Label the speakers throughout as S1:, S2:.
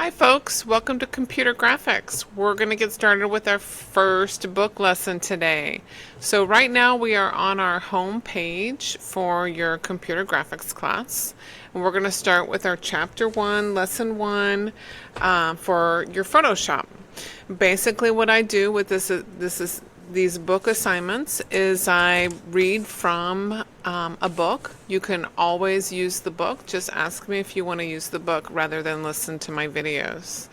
S1: Hi folks, welcome to Computer Graphics. We're going to get started with our first book lesson today. So right now we are on our home page for your Computer Graphics class. And we're going to start with our Chapter 1, Lesson 1 for your Photoshop. Basically what I do with these book assignments is I read from a book. You can always use the book. Just ask me if you want to use the book rather than listen to my videos.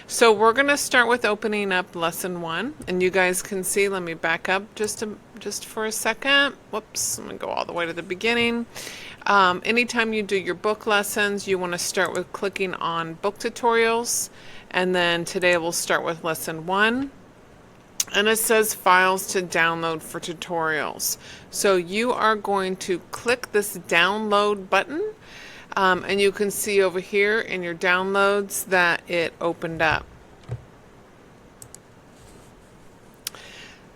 S1: So we're going to start with opening up lesson 1, and you guys can see, let me back up just for a second. Whoops, I'm going to go all the way to the beginning. Anytime you do your book lessons, you want to start with clicking on book tutorials, and then today we'll start with lesson 1. And it says files to download for tutorials. So you are going to click this download button, and you can see over here in your downloads that it opened up.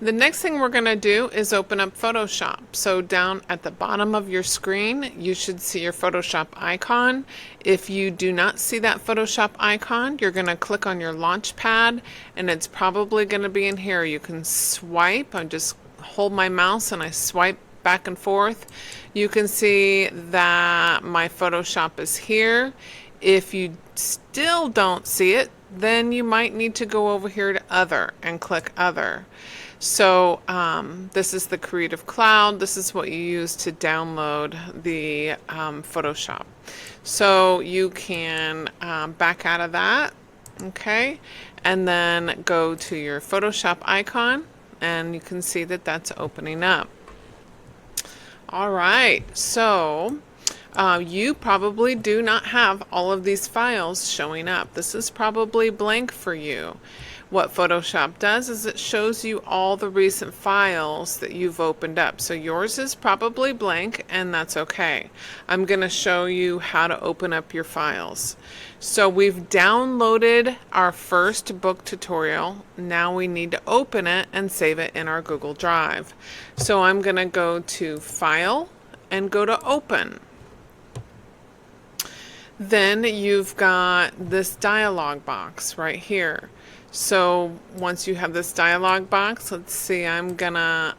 S1: The next thing we're going to do is open up Photoshop. So down at the bottom of your screen, you should see your Photoshop icon. If you do not see that Photoshop icon, you're going to click on your launch pad, and it's probably going to be in here. You can swipe. I just hold my mouse and I swipe back and forth. You can see that my Photoshop is here. If you still don't see it, then you might need to go over here to Other and click Other. So this is the Creative Cloud. This is what you use to download the Photoshop. So you can back out of that, okay, and then go to your Photoshop icon, and you can see that that's opening up. All right, so you probably do not have all of these files showing up. This is probably blank for you. What Photoshop does is it shows you all the recent files that you've opened up. So yours is probably blank, and that's okay. I'm going to show you how to open up your files. So we've downloaded our first book tutorial. Now we need to open it and save it in our Google Drive. So I'm going to go to File and go to Open. Then you've got this dialog box right here. So once you have this dialog box, let's see, I'm gonna,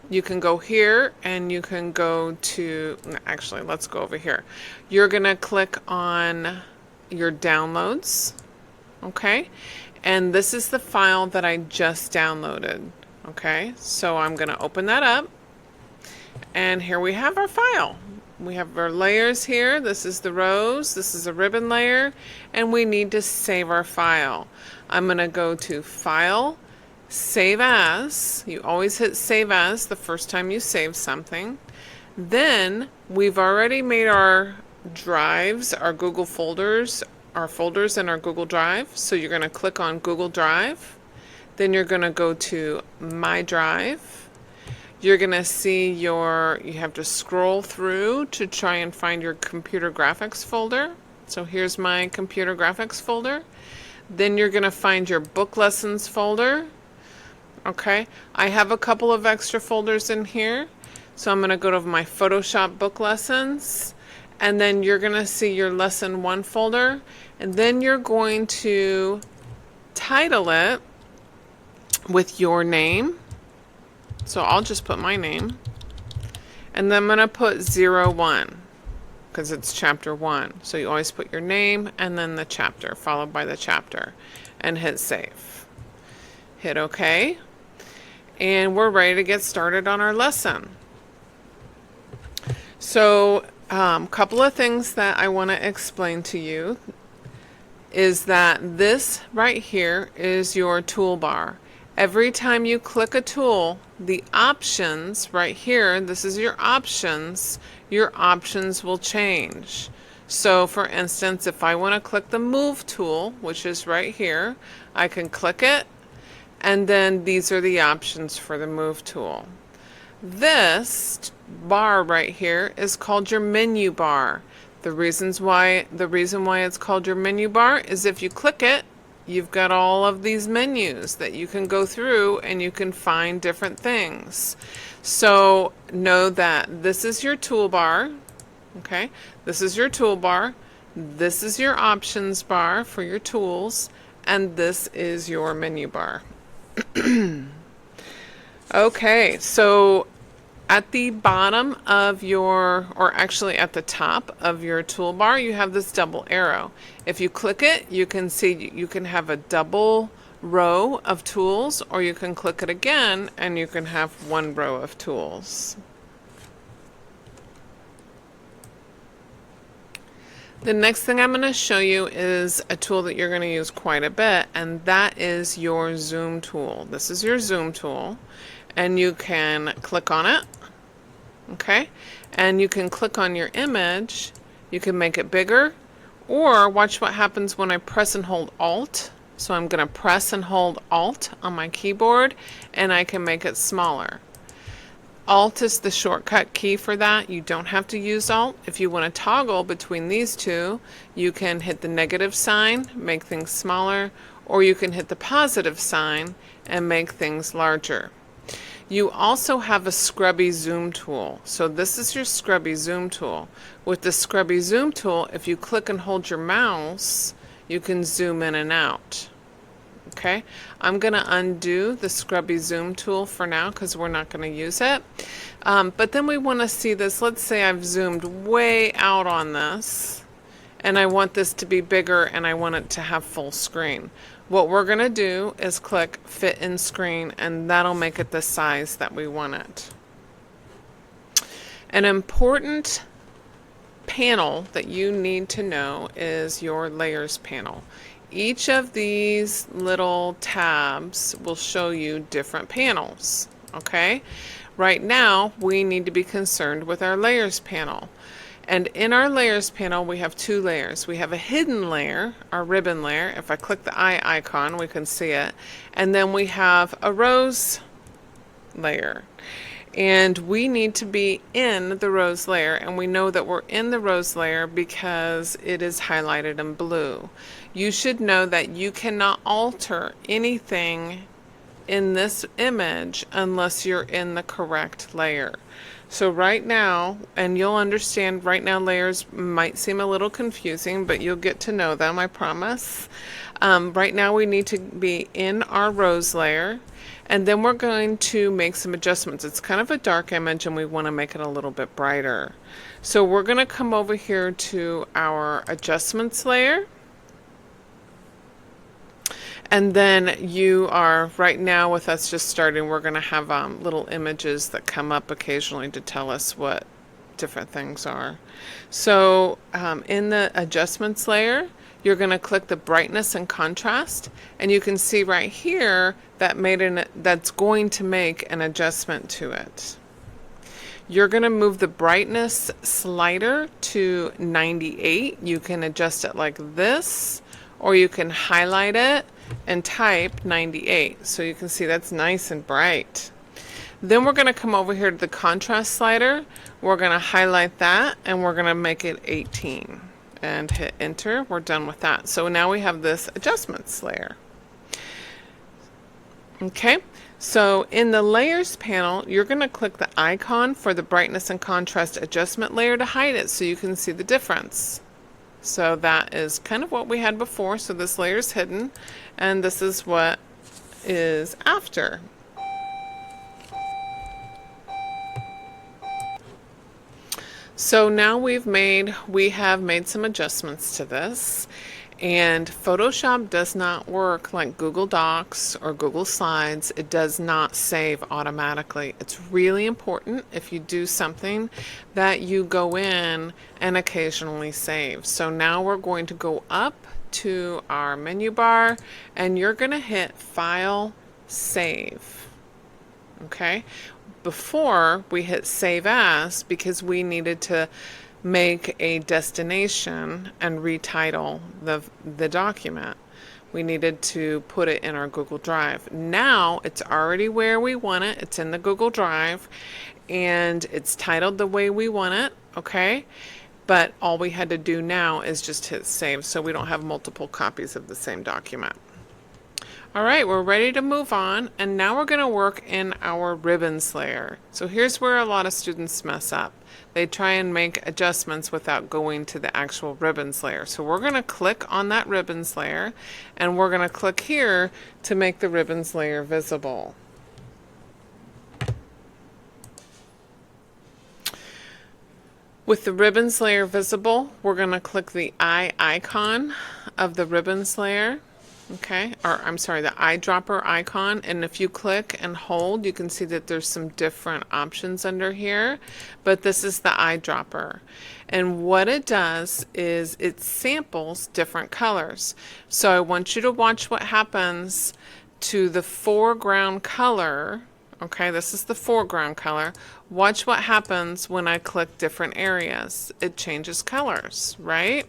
S1: you can go here and you can go to, actually, let's go over here. You're gonna click on your downloads, okay? And this is the file that I just downloaded, okay? So I'm gonna open that up, and here we have our file. We have our layers here. This is the rows, this is a ribbon layer, and we need to save our file. I'm going to go to File, Save As. You always hit Save As the first time you save something. Then we've already made our drives, our Google folders, our folders in our Google Drive. So you're going to click on Google Drive. Then you're going to go to My Drive. You're going to see you have to scroll through to try and find your Computer Graphics folder. So here's my Computer Graphics folder. Then you're going to find your Book Lessons folder. Okay, I have a couple of extra folders in here. So I'm going to go to my Photoshop Book Lessons. And then you're going to see your Lesson 1 folder. And then you're going to title it with your name. So I'll just put my name, and then I'm going to put 01 because it's chapter 1. So you always put your name and then the chapter followed by the chapter, and hit save. Hit OK, and we're ready to get started on our lesson. So a couple of things that I want to explain to you is that this right here is your toolbar. Every time you click a tool, the options right here, this is your options will change. So for instance, if I want to click the Move tool, which is right here, I can click it, and then these are the options for the Move tool. This bar right here is called your menu bar. The reason why it's called your menu bar is if you click it, you've got all of these menus that you can go through and you can find different things. So know that this is your toolbar, okay? This is your toolbar. This is your options bar for your tools, and this is your menu bar. Okay, so at the bottom of your, or actually at the top of your toolbar, you have this double arrow. If you click it, you can see you can have a double row of tools, or you can click it again and you can have one row of tools. The next thing I'm going to show you is a tool that you're going to use quite a bit, and that is your zoom tool. This is your zoom tool, and you can click on it, okay? And you can click on your image, you can make it bigger, or watch what happens when I press and hold Alt. So I'm going to press and hold Alt on my keyboard, and I can make it smaller. Alt is the shortcut key for that. You don't have to use Alt. If you want to toggle between these two, you can hit the negative sign, make things smaller, or you can hit the positive sign and make things larger. You also have a scrubby zoom tool. So this is your scrubby zoom tool. With the scrubby zoom tool, if you click and hold your mouse, you can zoom in and out. Okay, I'm going to undo the scrubby zoom tool for now because we're not going to use it. But then we want to see this. Let's say I've zoomed way out on this and I want this to be bigger and I want it to have full screen. What we're going to do is click Fit in Screen, and that'll make it the size that we want it. An important panel that you need to know is your Layers panel. Each of these little tabs will show you different panels, okay? Right now, we need to be concerned with our Layers panel. And in our Layers panel, we have two layers. We have a hidden layer, our ribbon layer. If I click the eye icon, we can see it. And then we have a rose layer. And we need to be in the rose layer, and we know that we're in the rose layer because it is highlighted in blue. You should know that you cannot alter anything in this image unless you're in the correct layer. So right now, and you'll understand, right now layers might seem a little confusing, but you'll get to know them, I promise. Right now we need to be in our rose layer. And then we're going to make some adjustments. It's kind of a dark image and we want to make it a little bit brighter. So we're going to come over here to our adjustments layer. And then you are, right now with us just starting, we're going to have little images that come up occasionally to tell us what different things are. So in the adjustments layer, you're going to click the brightness and contrast, and you can see right here that that's going to make an adjustment to it. You're going to move the brightness slider to 98. You can adjust it like this, or you can highlight it and type 98. So you can see that's nice and bright. Then we're going to come over here to the contrast slider. We're going to highlight that and we're going to make it 18. And hit enter. We're done with that. So now we have this adjustments layer. Okay, so in the layers panel, you're going to click the icon for the brightness and contrast adjustment layer to hide it so you can see the difference. So that is kind of what we had before. So this layer is hidden, and this is what is after. So now we have made some adjustments to this, and Photoshop does not work like Google Docs or Google Slides. It does not save automatically. It's really important if you do something that you go in and occasionally save. So now we're going to go up to our menu bar and you're going to hit File, Save. Okay? Before we hit Save As because we needed to make a destination and retitle the document. We needed to put it in our Google Drive. Now it's already where we want it. It's in the Google Drive and it's titled the way we want it, okay? But all we had to do now is just hit save so we don't have multiple copies of the same document. All right, we're ready to move on, and now we're going to work in our ribbons layer. So here's where a lot of students mess up. They try and make adjustments without going to the actual ribbons layer. So we're going to click on that ribbons layer, and we're going to click here to make the ribbons layer visible. With the ribbons layer visible, we're going to click the eye icon of the ribbons layer. Okay, or I'm sorry, the eyedropper icon, and if you click and hold, you can see that there's some different options under here, but this is the eyedropper. And what it does is it samples different colors. So I want you to watch what happens to the foreground color. Okay, this is the foreground color. Watch what happens when I click different areas. It changes colors, right?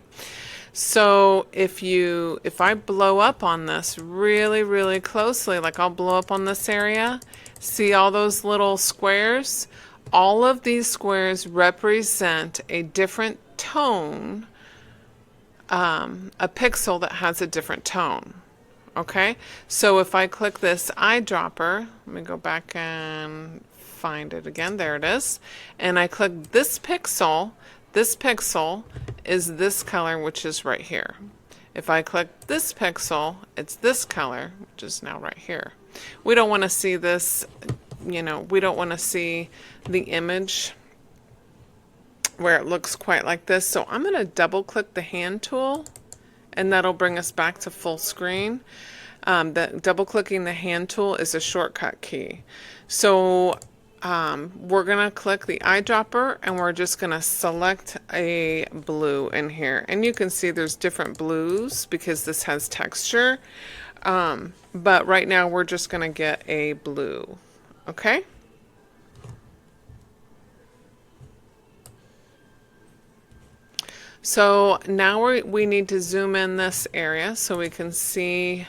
S1: So if I blow up on this really closely, like I'll blow up on this area, see all those little squares? All of these squares represent a different tone, a pixel that has a different tone. Okay, so if I click this eyedropper, let me go back and find it again, there it is, and I click this pixel is this color, which is right here. If I click this pixel, it's this color, which is now right here. We don't want to see this, we don't want to see the image where it looks quite like this. So I'm going to double click the hand tool, and that'll bring us back to full screen. Double clicking the hand tool is a shortcut key. So we're going to click the eyedropper, and we're just going to select a blue in here. And you can see there's different blues because this has texture. But right now we're just going to get a blue. Okay? So now we need to zoom in this area so we can see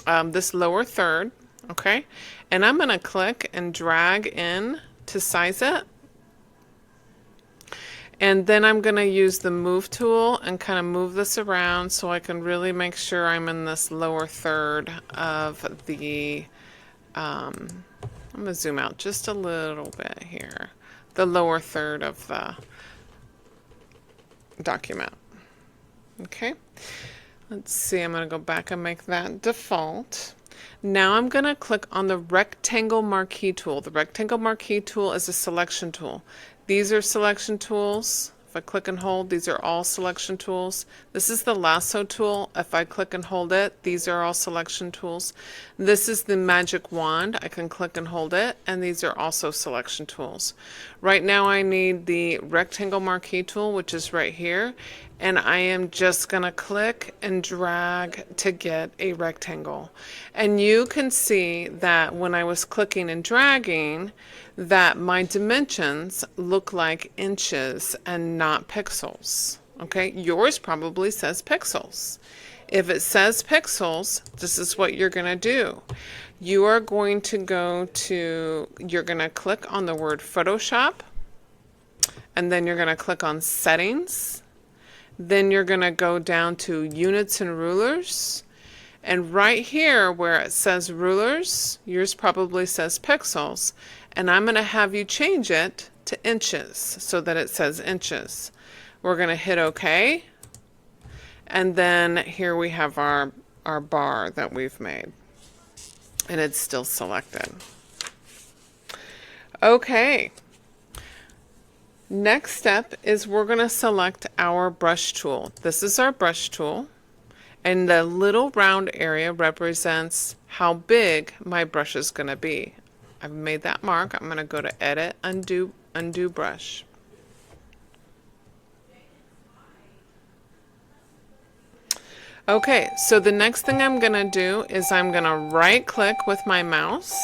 S1: this lower third. Okay, and I'm going to click and drag in to size it, and then I'm going to use the move tool and kind of move this around so I can really make sure I'm in this lower third of the I'm going to zoom out just a little bit here, the lower third of the document. Okay, let's see, I'm going to go back and make that default. Now I'm going to click on the rectangle marquee tool. The rectangle marquee tool is a selection tool. These are selection tools. If I click and hold, these are all selection tools. This is the lasso tool. If I click and hold it, these are all selection tools. This is the magic wand. I can click and hold it, and these are also selection tools. Right now I need the rectangle marquee tool, which is right here, and I am just going to click and drag to get a rectangle. And you can see that when I was clicking and dragging, that my dimensions look like inches and not pixels. Okay, yours probably says pixels. If it says pixels, this is what you're going to do. You are going to you're going to click on the word Photoshop, and then you're going to click on Settings. Then you're going to go down to Units and Rulers. And right here where it says rulers, yours probably says pixels. And I'm going to have you change it to inches so that it says inches. We're going to hit OK. And then here we have our bar that we've made. And it's still selected. Okay. Next step is we're going to select our brush tool. This is our brush tool. And the little round area represents how big my brush is going to be. I've made that mark. I'm going to go to Edit, Undo Brush. Okay, so the next thing I'm going to do is I'm going to right click with my mouse,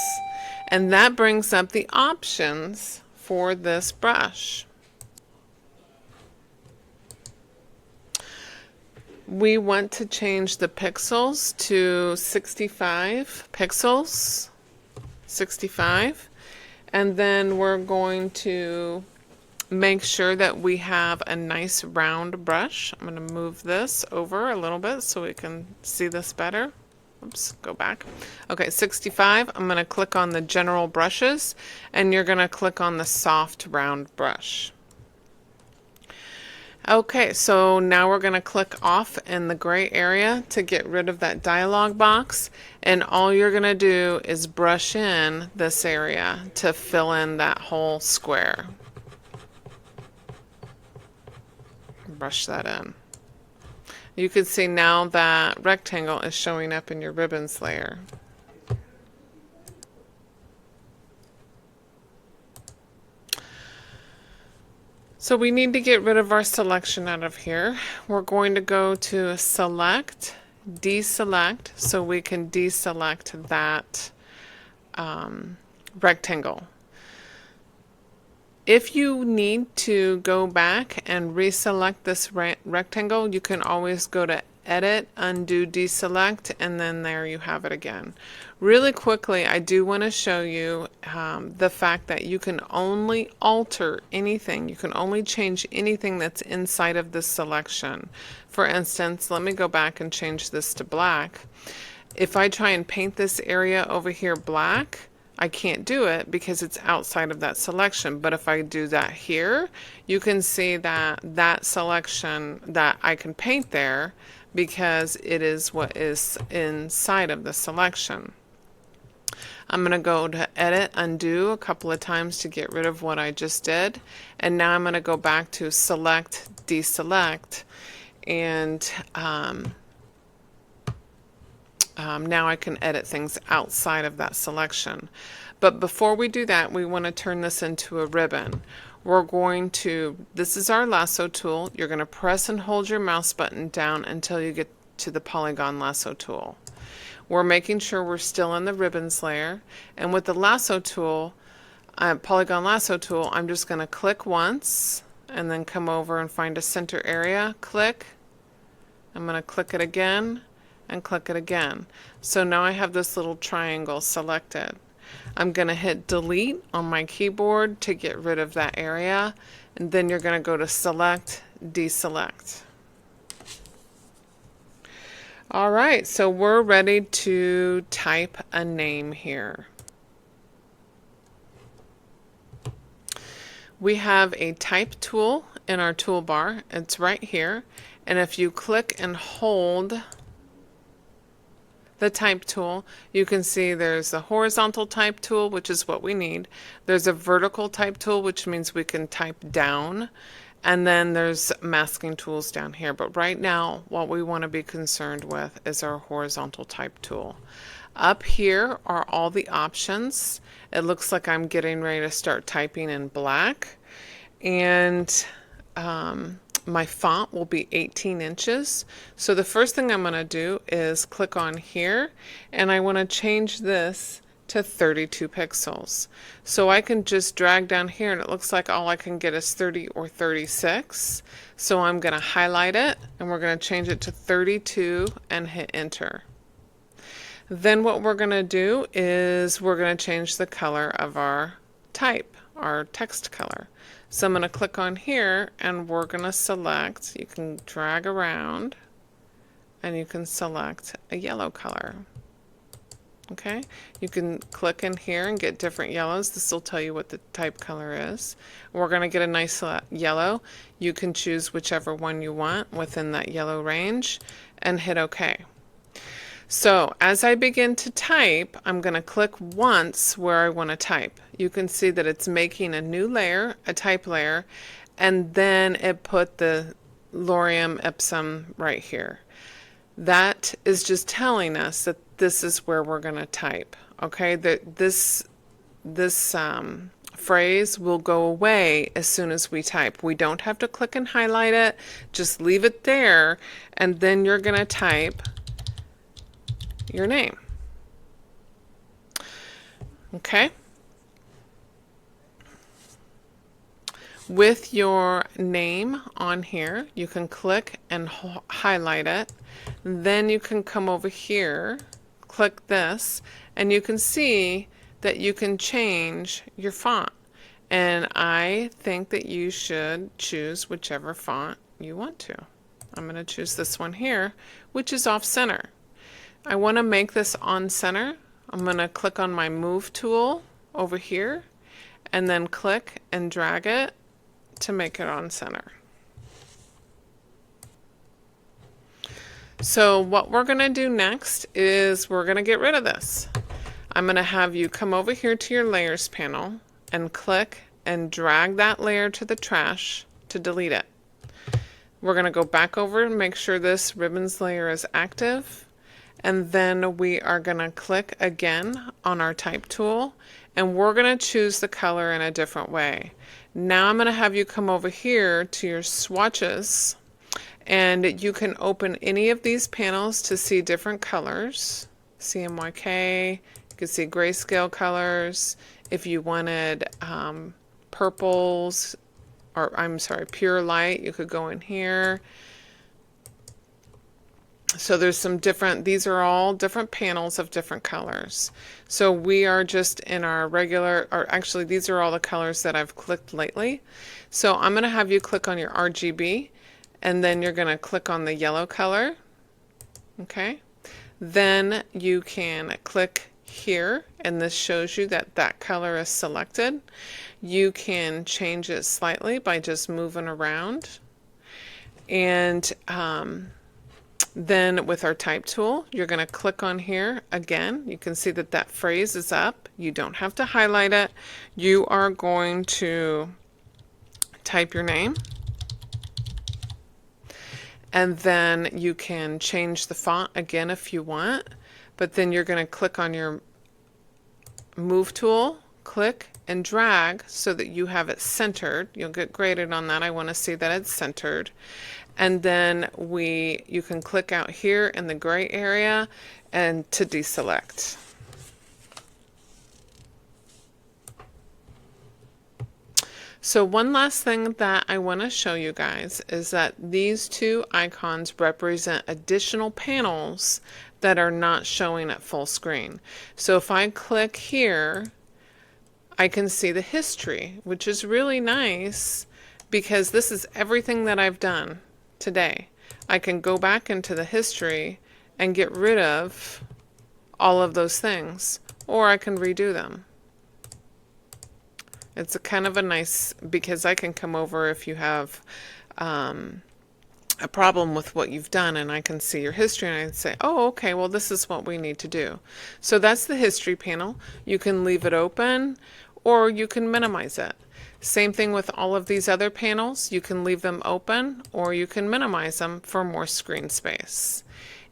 S1: and that brings up the options for this brush. We want to change the pixels to 65 pixels, 65, and then we're going to make sure that we have a nice round brush. I'm going to move this over a little bit so we can see this better. Oops, go back. Okay, 65, I'm going to click on the general brushes, and you're going to click on the soft round brush. Okay, so now we're going to click off in the gray area to get rid of that dialog box, and all you're going to do is brush in this area to fill in that whole square. Brush that in. You can see now that rectangle is showing up in your ribbons layer. So we need to get rid of our selection out of here. We're going to go to select, deselect, so we can deselect that rectangle. If you need to go back and reselect this rectangle, you can always go to Edit, Undo, Deselect, and then there you have it again. Really quickly, I do want to show you the fact that you can only alter anything. You can only change anything that's inside of this selection. For instance, let me go back and change this to black. If I try and paint this area over here black, I can't do it because it's outside of that selection. But if I do that here, you can see that that selection that I can paint there because it is what is inside of the selection. I'm going to go to Edit, Undo a couple of times to get rid of what I just did. And now I'm going to go back to Select, Deselect, and now I can edit things outside of that selection. But before we do that, we want to turn this into a ribbon. We're going to, this is our lasso tool. You're going to press and hold your mouse button down until you get to the polygon lasso tool. We're making sure we're still in the ribbons layer. And with the lasso tool, polygon lasso tool, I'm just going to click once and then come over and find a center area, click. I'm going to click it again and click it again. So now I have this little triangle selected. I'm going to hit delete on my keyboard to get rid of that area, and then you're going to go to select, deselect. Alright, so we're ready to type a name here. We have a type tool in our toolbar. It's right here, and if you click and hold the type tool, you can see there's a horizontal type tool, which is what we need. There's a vertical type tool, which means we can type down, and then there's masking tools down here. But right now, what we want to be concerned with is our horizontal type tool. Up here are all the options. It looks like I'm getting ready to start typing in black, and my font will be 18 inches. So the first thing I'm going to do is click on here, and I want to change this to 32 pixels. So I can just drag down here, and it looks like all I can get is 30 or 36. So I'm going to highlight it, and we're going to change it to 32 and hit enter. Then what we're going to do is we're going to change the color of our type, our text color. So I'm going to click on here, and we're going to select, you can drag around, and you can select a yellow color. Okay, you can click in here and get different yellows. This will tell you what the type color is. We're going to get a nice yellow. You can choose whichever one you want within that yellow range and hit OK. So as I begin to type, I'm going to click once where I want to type. You can see that it's making a new layer, a type layer, and then it put the lorem ipsum right here. That is just telling us that this is where we're going to type. Okay, that this phrase will go away as soon as we type. We don't have to click and highlight it. Just leave it there, and then you're going to type your name. Okay. With your name on here, you can click and highlight it. Then you can come over here, click this, and you can see that you can change your font. And I think that you should choose whichever font you want to. I'm going to choose this one here, which is off center. I want to make this on center. I'm going to click on my move tool over here and then click and drag it to make it on center. So what we're going to do next is we're going to get rid of this. I'm going to have you come over here to your layers panel and click and drag that layer to the trash to delete it. We're going to go back over and make sure this ribbons layer is active, and then we are going to click again on our type tool and we're going to choose the color in a different way. Now I'm going to have you come over here to your swatches, and you can open any of these panels to see different colors. CMYK, you can see grayscale colors. If you wanted purples, or I'm sorry, pure light, you could go in here. So there's some different, these are all different panels of different colors. So we are just in our regular, or actually these are all the colors that I've clicked lately. So I'm going to have you click on your RGB, and then you're going to click on the yellow color. Okay. Then you can click here, and this shows you that that color is selected. You can change it slightly by just moving around. And then with our type tool, you're going to click on here again. You can see that that phrase is up. You don't have to highlight it. You are going to type your name, and then you can change the font again if you want, but then you're going to click on your move tool, click and drag so that you have it centered. You'll get graded on that. I want to see that it's centered. And then you can click out here in the gray area and to deselect. So one last thing that I want to show you guys is that these two icons represent additional panels that are not showing at full screen. So if I click here, I can see the history, which is really nice because this is everything that I've done today. I can go back into the history and get rid of all of those things, or I can redo them. It's a kind of a nice, because I can come over if you have a problem with what you've done, and I can see your history and I can say, oh, okay, well, this is what we need to do. So that's the history panel. You can leave it open or you can minimize it. Same thing with all of these other panels. You can leave them open or you can minimize them for more screen space.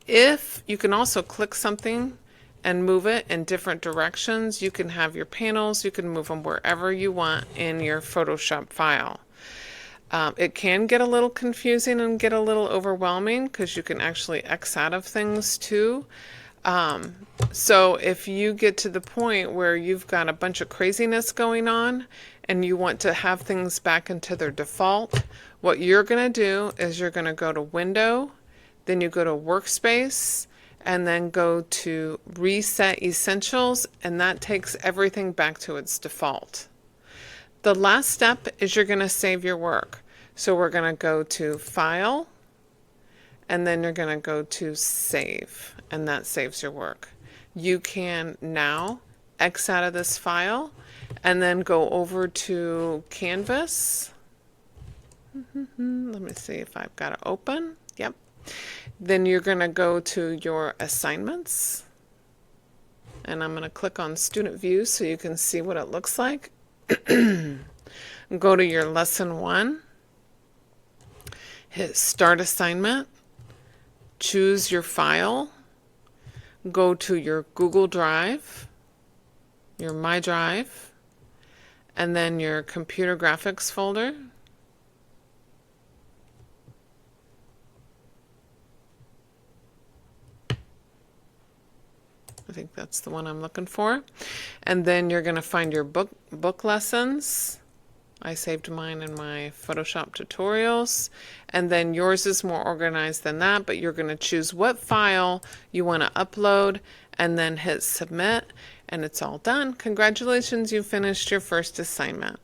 S1: If you can also click something and move it in different directions, you can have your panels, you can move them wherever you want in your Photoshop file. It can get a little confusing and get a little overwhelming because you can actually X out of things too. So if you get to the point where you've got a bunch of craziness going on and you want to have things back into their default, what you're going to do is you're going to go to Window, then you go to Workspace, and then go to Reset Essentials, and that takes everything back to its default. The last step is you're going to save your work. So we're going to go to File, and then you're going to go to Save, and that saves your work. You can now X out of this file and then go over to Canvas. Let me see if I've got it open. Yep. Then you're going to go to your assignments, and I'm going to click on Student View so you can see what it looks like. Go to your Lesson 1, hit Start Assignment, choose your file, go to your Google Drive, your My Drive, and then your Computer Graphics folder. I think that's the one I'm looking for. And then you're going to find your book lessons. I saved mine in my Photoshop tutorials. And then yours is more organized than that, but you're going to choose what file you want to upload and then hit submit, and it's all done. Congratulations, you finished your first assignment.